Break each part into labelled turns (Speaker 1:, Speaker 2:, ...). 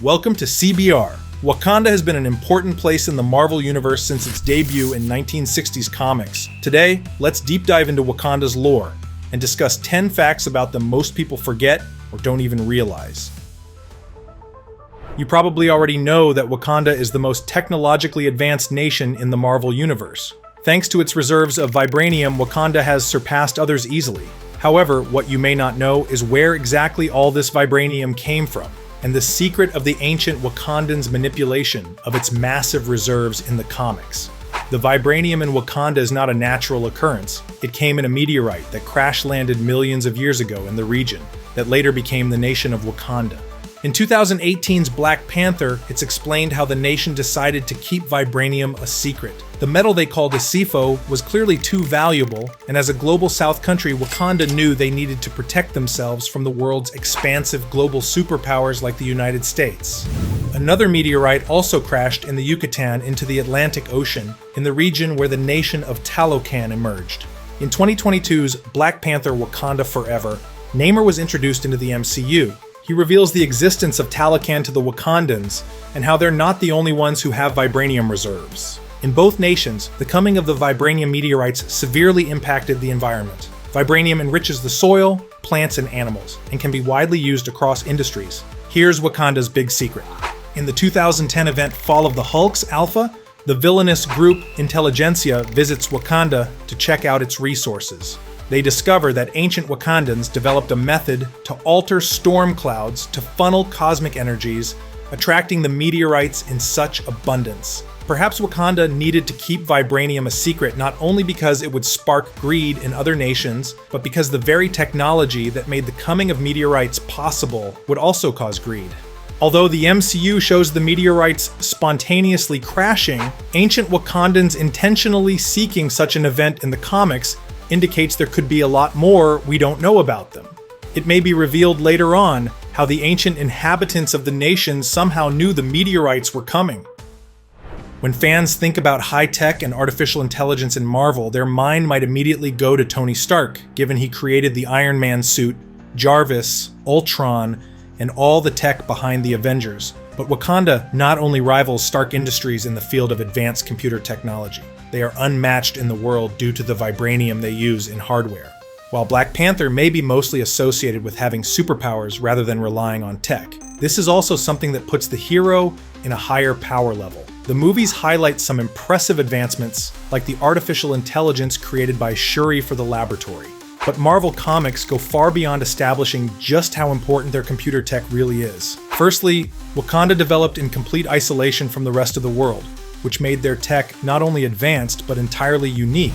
Speaker 1: Welcome to CBR. Wakanda has been an important place in the Marvel Universe since its debut in 1960s comics. Today, let's deep dive into Wakanda's lore and discuss 10 facts about them most people forget or don't even realize. You probably already know that Wakanda is the most technologically advanced nation in the Marvel Universe. Thanks to its reserves of Vibranium, Wakanda has surpassed others easily. However, what you may not know is where exactly all this Vibranium came from, and the secret of the ancient Wakandans' manipulation of its massive reserves in the comics. The Vibranium in Wakanda is not a natural occurrence. It came in a meteorite that crash-landed millions of years ago in the region, that later became the nation of Wakanda. In 2018's Black Panther, it's explained how the nation decided to keep Vibranium a secret. The metal they called a SIFO was clearly too valuable, and as a global South country, Wakanda knew they needed to protect themselves from the world's expansive global superpowers like the United States. Another meteorite also crashed in the Yucatan into the Atlantic Ocean, in the region where the nation of Talocan emerged. In 2022's Black Panther Wakanda Forever, Namor was introduced into the MCU. He reveals the existence of Talocan to the Wakandans, and how they're not the only ones who have Vibranium reserves. In both nations, the coming of the Vibranium meteorites severely impacted the environment. Vibranium enriches the soil, plants, and animals, and can be widely used across industries. Here's Wakanda's big secret. In the 2010 event Fall of the Hulks Alpha, the villainous group Intelligentsia visits Wakanda to check out its resources. They discover that ancient Wakandans developed a method to alter storm clouds to funnel cosmic energies, attracting the meteorites in such abundance. Perhaps Wakanda needed to keep Vibranium a secret not only because it would spark greed in other nations, but because the very technology that made the coming of meteorites possible would also cause greed. Although the MCU shows the meteorites spontaneously crashing, ancient Wakandans intentionally seeking such an event in the comics indicates there could be a lot more we don't know about them. It may be revealed later on how the ancient inhabitants of the nation somehow knew the meteorites were coming. When fans think about high-tech and artificial intelligence in Marvel, their mind might immediately go to Tony Stark, given he created the Iron Man suit, Jarvis, Ultron, and all the tech behind the Avengers. But Wakanda not only rivals Stark Industries in the field of advanced computer technology, they are unmatched in the world due to the Vibranium they use in hardware. While Black Panther may be mostly associated with having superpowers rather than relying on tech, this is also something that puts the hero in a higher power level. The movies highlight some impressive advancements, like the artificial intelligence created by Shuri for the laboratory. But Marvel Comics go far beyond establishing just how important their computer tech really is. Firstly, Wakanda developed in complete isolation from the rest of the world, which made their tech not only advanced, but entirely unique.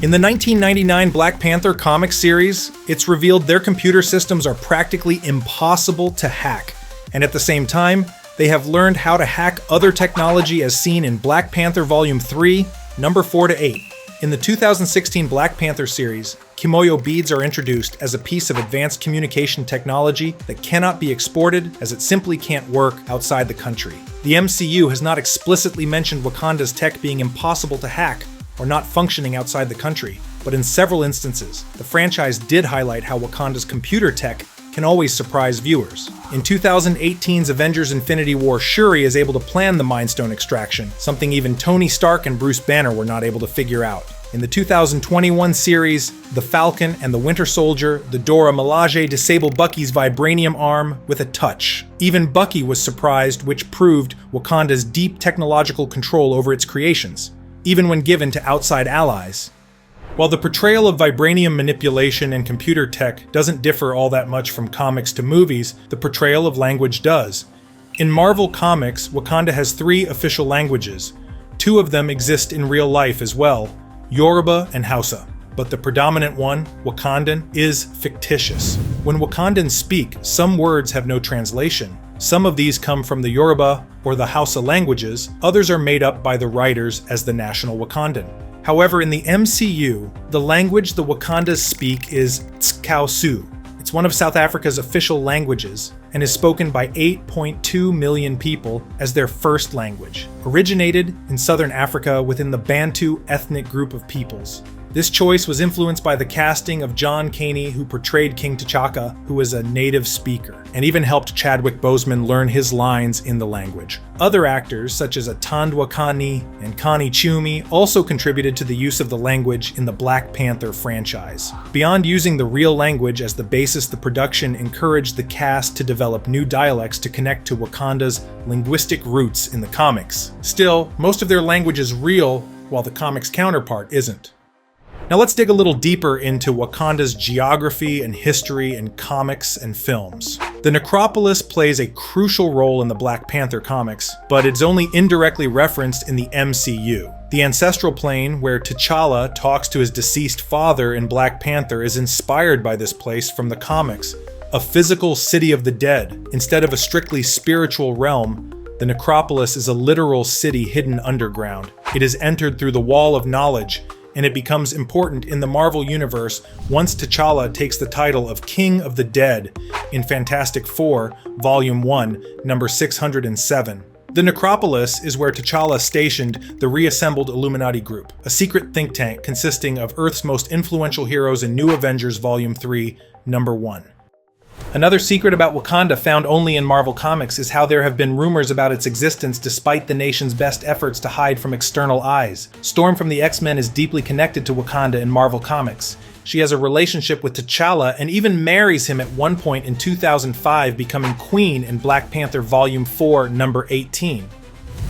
Speaker 1: In the 1999 Black Panther comic series, it's revealed their computer systems are practically impossible to hack, and at the same time, they have learned how to hack other technology as seen in Black Panther Volume 3, number 4-8. In the 2016 Black Panther series, Kimoyo beads are introduced as a piece of advanced communication technology that cannot be exported as it simply can't work outside the country. The MCU has not explicitly mentioned Wakanda's tech being impossible to hack or not functioning outside the country, but in several instances, the franchise did highlight how Wakanda's computer tech can always surprise viewers. In 2018's Avengers Infinity War, Shuri is able to plan the Mind Stone extraction, something even Tony Stark and Bruce Banner were not able to figure out. In the 2021 series, the Falcon and the Winter Soldier, the Dora Milaje disable Bucky's Vibranium arm with a touch. Even Bucky was surprised, which proved Wakanda's deep technological control over its creations, even when given to outside allies. While the portrayal of Vibranium manipulation and computer tech doesn't differ all that much from comics to movies, the portrayal of language does. In Marvel Comics, Wakanda has 3 official languages. 2 of them exist in real life as well, Yoruba and Hausa. But the predominant one, Wakandan, is fictitious. When Wakandans speak, some words have no translation. Some of these come from the Yoruba or the Hausa languages, others are made up by the writers as the national Wakandan. However, in the MCU, the language the Wakandas speak is Tskaosu. It's one of South Africa's official languages and is spoken by 8.2 million people as their first language. Originated in southern Africa within the Bantu ethnic group of peoples. This choice was influenced by the casting of John Caney, who portrayed King T'Chaka, who was a native speaker, and even helped Chadwick Boseman learn his lines in the language. Other actors, such as Atandwa Kani and Connie Chiumi, also contributed to the use of the language in the Black Panther franchise. Beyond using the real language as the basis, the production encouraged the cast to develop new dialects to connect to Wakanda's linguistic roots in the comics. Still, most of their language is real, while the comics' counterpart isn't. Now let's dig a little deeper into Wakanda's geography and history in comics and films. The necropolis plays a crucial role in the Black Panther comics, but it's only indirectly referenced in the MCU. The ancestral plane, where T'Challa talks to his deceased father in Black Panther, is inspired by this place from the comics, a physical city of the dead. Instead of a strictly spiritual realm, the necropolis is a literal city hidden underground. It is entered through the wall of knowledge, and it becomes important in the Marvel Universe once T'Challa takes the title of King of the Dead in Fantastic Four, Volume 1, number 607. The necropolis is where T'Challa stationed the reassembled Illuminati group, a secret think tank consisting of Earth's most influential heroes in New Avengers Volume 3, number 1. Another secret about Wakanda found only in Marvel Comics is how there have been rumors about its existence despite the nation's best efforts to hide from external eyes. Storm from the X-Men is deeply connected to Wakanda in Marvel Comics. She has a relationship with T'Challa and even marries him at one point in 2005, becoming Queen in Black Panther Volume 4, number 18.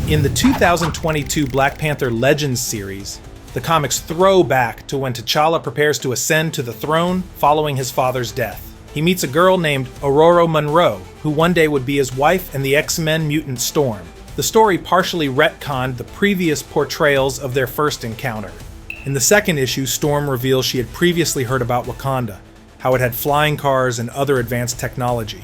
Speaker 1: In the 2022 Black Panther Legends series, the comics throw back to when T'Challa prepares to ascend to the throne following his father's death. He meets a girl named Ororo Munroe, who one day would be his wife and the X-Men mutant Storm. The story partially retconned the previous portrayals of their first encounter. In the second issue, Storm reveals she had previously heard about Wakanda, how it had flying cars and other advanced technology.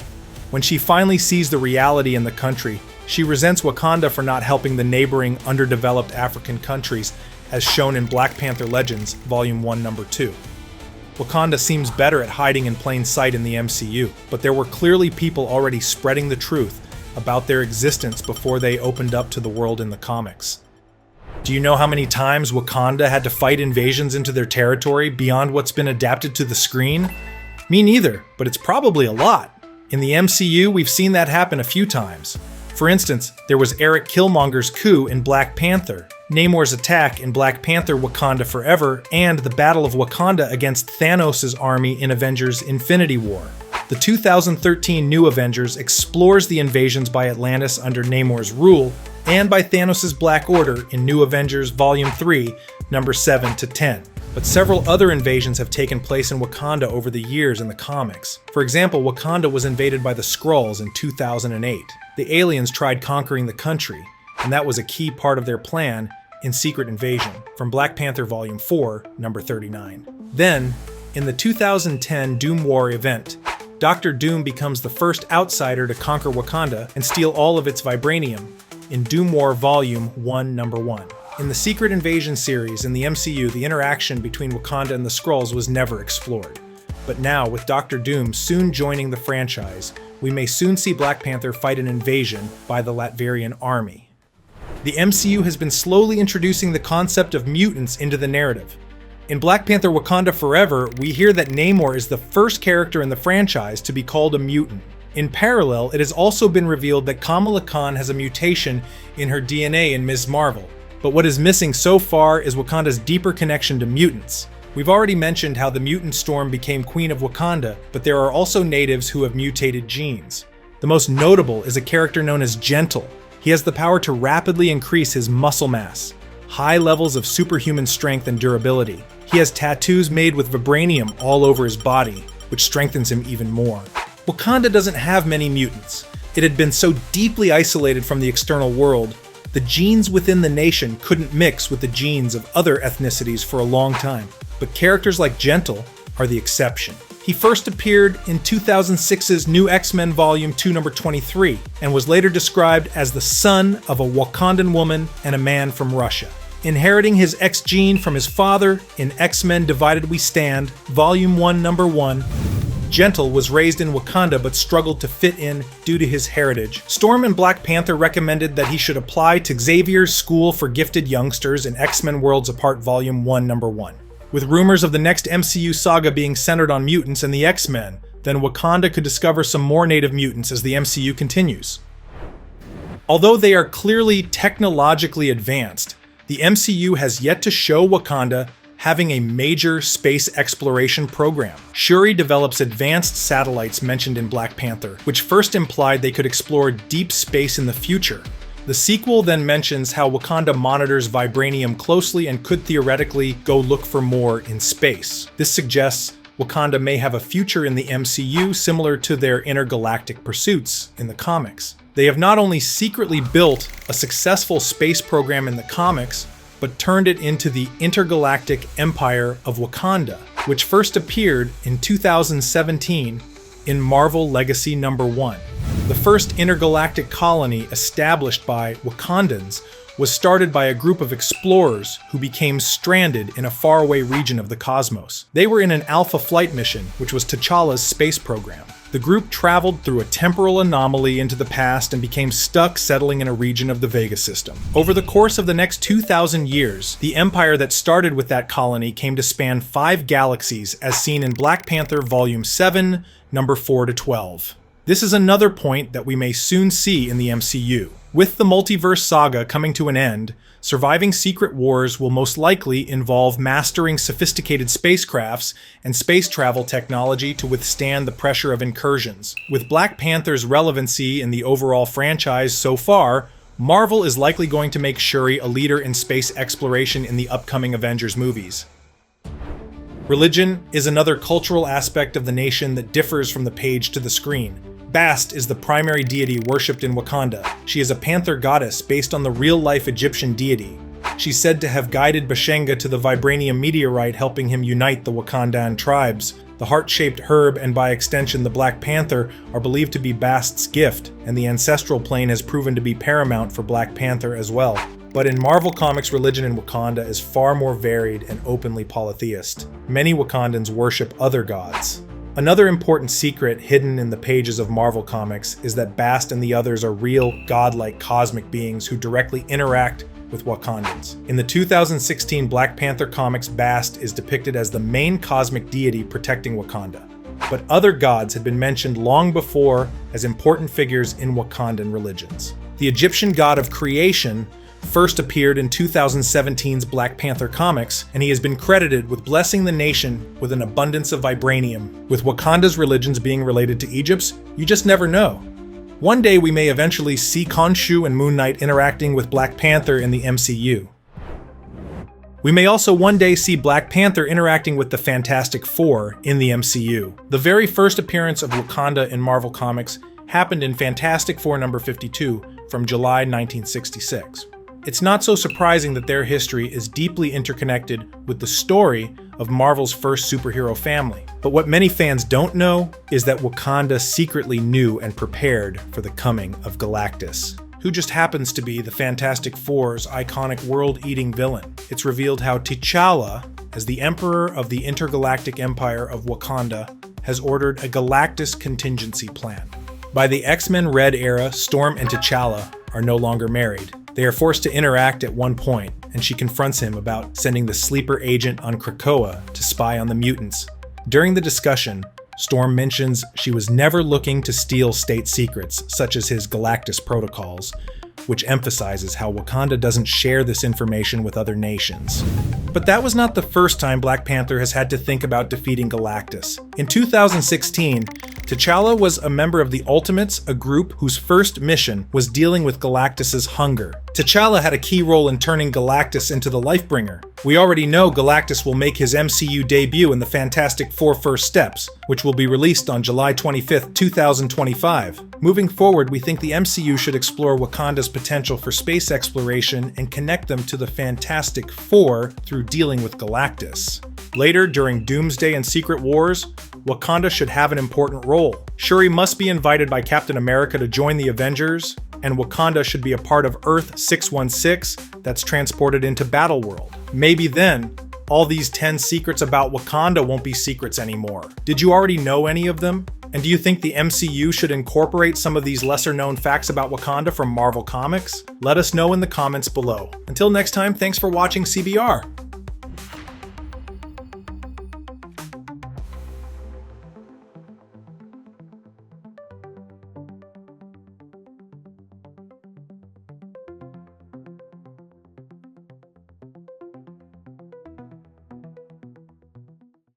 Speaker 1: When she finally sees the reality in the country, she resents Wakanda for not helping the neighboring, underdeveloped African countries, as shown in Black Panther Legends, Volume 1, number 2. Wakanda seems better at hiding in plain sight in the MCU, but there were clearly people already spreading the truth about their existence before they opened up to the world in the comics. Do you know how many times Wakanda had to fight invasions into their territory beyond what's been adapted to the screen? Me neither, but it's probably a lot. In the MCU, we've seen that happen a few times. For instance, there was Eric Killmonger's coup in Black Panther, Namor's attack in Black Panther Wakanda Forever, and the Battle of Wakanda against Thanos' army in Avengers Infinity War. The 2013 New Avengers explores the invasions by Atlantis under Namor's rule, and by Thanos' Black Order in New Avengers Volume 3, number 7 to 10. But several other invasions have taken place in Wakanda over the years in the comics. For example, Wakanda was invaded by the Skrulls in 2008. The aliens tried conquering the country, and that was a key part of their plan in Secret Invasion, from Black Panther Volume 4, number 39. Then, in the 2010 Doom War event, Dr. Doom becomes the first outsider to conquer Wakanda and steal all of its vibranium in Doom War Volume 1, number 1. In the Secret Invasion series in the MCU, the interaction between Wakanda and the Skrulls was never explored. But now, with Dr. Doom soon joining the franchise, we may soon see Black Panther fight an invasion by the Latvian army. The MCU has been slowly introducing the concept of mutants into the narrative. In Black Panther Wakanda Forever, we hear that Namor is the first character in the franchise to be called a mutant. In parallel, it has also been revealed that Kamala Khan has a mutation in her DNA in Ms. Marvel. But what is missing so far is Wakanda's deeper connection to mutants. We've already mentioned how the mutant Storm became Queen of Wakanda, but there are also natives who have mutated genes. The most notable is a character known as Gentle. He has the power to rapidly increase his muscle mass, high levels of superhuman strength and durability. He has tattoos made with vibranium all over his body, which strengthens him even more. Wakanda doesn't have many mutants. It had been so deeply isolated from the external world, the genes within the nation couldn't mix with the genes of other ethnicities for a long time. But characters like Gentle are the exception. He first appeared in 2006's New X-Men Volume 2, number 23, and was later described as the son of a Wakandan woman and a man from Russia. Inheriting his X gene from his father in X-Men Divided We Stand, Volume 1, number 1, Gentle was raised in Wakanda but struggled to fit in due to his heritage. Storm and Black Panther recommended that he should apply to Xavier's School for Gifted Youngsters in X-Men Worlds Apart Volume 1, number 1. With rumors of the next MCU saga being centered on mutants and the X-Men, then Wakanda could discover some more native mutants as the MCU continues. Although they are clearly technologically advanced, the MCU has yet to show Wakanda having a major space exploration program. Shuri develops advanced satellites mentioned in Black Panther, which first implied they could explore deep space in the future. The sequel then mentions how Wakanda monitors Vibranium closely and could theoretically go look for more in space. This suggests Wakanda may have a future in the MCU similar to their intergalactic pursuits in the comics. They have not only secretly built a successful space program in the comics, but turned it into the Intergalactic Empire of Wakanda, which first appeared in 2017 in Marvel Legacy No. 1. The first intergalactic colony established by Wakandans was started by a group of explorers who became stranded in a faraway region of the cosmos. They were in an Alpha Flight mission, which was T'Challa's space program. The group traveled through a temporal anomaly into the past and became stuck settling in a region of the Vega system. Over the course of the next 2,000 years, the empire that started with that colony came to span 5 galaxies as seen in Black Panther Volume 7, number 4 to 12. This is another point that we may soon see in the MCU. With the multiverse saga coming to an end, surviving Secret Wars will most likely involve mastering sophisticated spacecrafts and space travel technology to withstand the pressure of incursions. With Black Panther's relevancy in the overall franchise so far, Marvel is likely going to make Shuri a leader in space exploration in the upcoming Avengers movies. Religion is another cultural aspect of the nation that differs from the page to the screen. Bast is the primary deity worshipped in Wakanda. She is a panther goddess based on the real-life Egyptian deity. She's said to have guided Bashenga to the Vibranium meteorite, helping him unite the Wakandan tribes. The heart-shaped herb and by extension the Black Panther are believed to be Bast's gift, and the ancestral plane has proven to be paramount for Black Panther as well. But in Marvel Comics, religion in Wakanda is far more varied and openly polytheist. Many Wakandans worship other gods. Another important secret hidden in the pages of Marvel Comics is that Bast and the others are real, godlike cosmic beings who directly interact with Wakandans. In the 2016 Black Panther comics, Bast is depicted as the main cosmic deity protecting Wakanda. But other gods had been mentioned long before as important figures in Wakandan religions. The Egyptian god of creation first appeared in 2017's Black Panther comics, and he has been credited with blessing the nation with an abundance of vibranium. With Wakanda's religions being related to Egypt's, you just never know. One day we may eventually see Khonshu and Moon Knight interacting with Black Panther in the MCU. We may also one day see Black Panther interacting with the Fantastic Four in the MCU. The very first appearance of Wakanda in Marvel Comics happened in Fantastic Four number 52 from July 1966. It's not so surprising that their history is deeply interconnected with the story of Marvel's first superhero family. But what many fans don't know is that Wakanda secretly knew and prepared for the coming of Galactus, who just happens to be the Fantastic Four's iconic world-eating villain. It's revealed how T'Challa, as the Emperor of the Intergalactic Empire of Wakanda, has ordered a Galactus contingency plan. By the X-Men Red era, Storm and T'Challa are no longer married. They are forced to interact at one point, and she confronts him about sending the sleeper agent on Krakoa to spy on the mutants. During the discussion, Storm mentions she was never looking to steal state secrets, such as his Galactus protocols, which emphasizes how Wakanda doesn't share this information with other nations. But that was not the first time Black Panther has had to think about defeating Galactus. In 2016, T'Challa was a member of the Ultimates, a group whose first mission was dealing with Galactus's hunger. T'Challa had a key role in turning Galactus into the Lifebringer. We already know Galactus will make his MCU debut in the Fantastic Four First Steps, which will be released on July 25th, 2025. Moving forward, we think the MCU should explore Wakanda's potential for space exploration and connect them to the Fantastic Four through dealing with Galactus. Later, during Doomsday and Secret Wars, Wakanda should have an important role. Shuri must be invited by Captain America to join the Avengers, and Wakanda should be a part of Earth 616 that's transported into Battleworld. Maybe then, all these 10 secrets about Wakanda won't be secrets anymore. Did you already know any of them? And do you think the MCU should incorporate some of these lesser-known facts about Wakanda from Marvel Comics? Let us know in the comments below. Until next time, thanks for watching CBR.